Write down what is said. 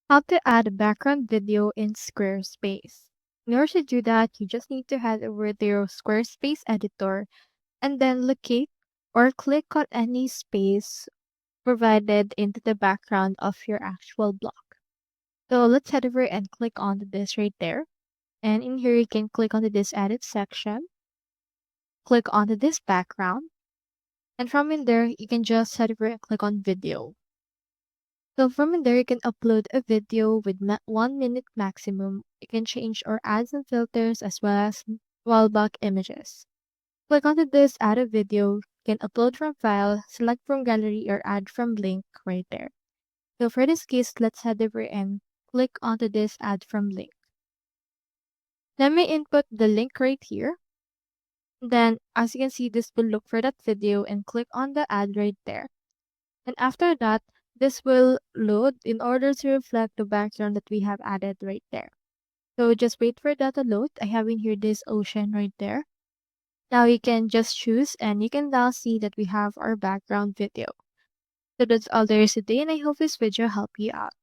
How to add a background video in Squarespace. In order to do that, you just need to head over to your Squarespace editor and then locate or click on any space provided into the background of your actual block. So let's head over and click on this right there. And in here, you can click onto this edit section, click onto this background, and from in there, you can just head over and click on video. So from in there, you can upload a video with 1 minute maximum. You can change or add some filters as well as wallback images. Click onto this add a video. You can upload from file, select from gallery or add from link right there. So for this case, let's head over and click onto this add from link. Let me input the link right here. Then as you can see, this will look for that video and click on the add right there. And after that, this will load in order to reflect the background that we have added right there. So just wait for that to load. I have in here this ocean right there. Now you can just choose and you can now see that we have our background video. So that's all there is today and I hope this video helped you out.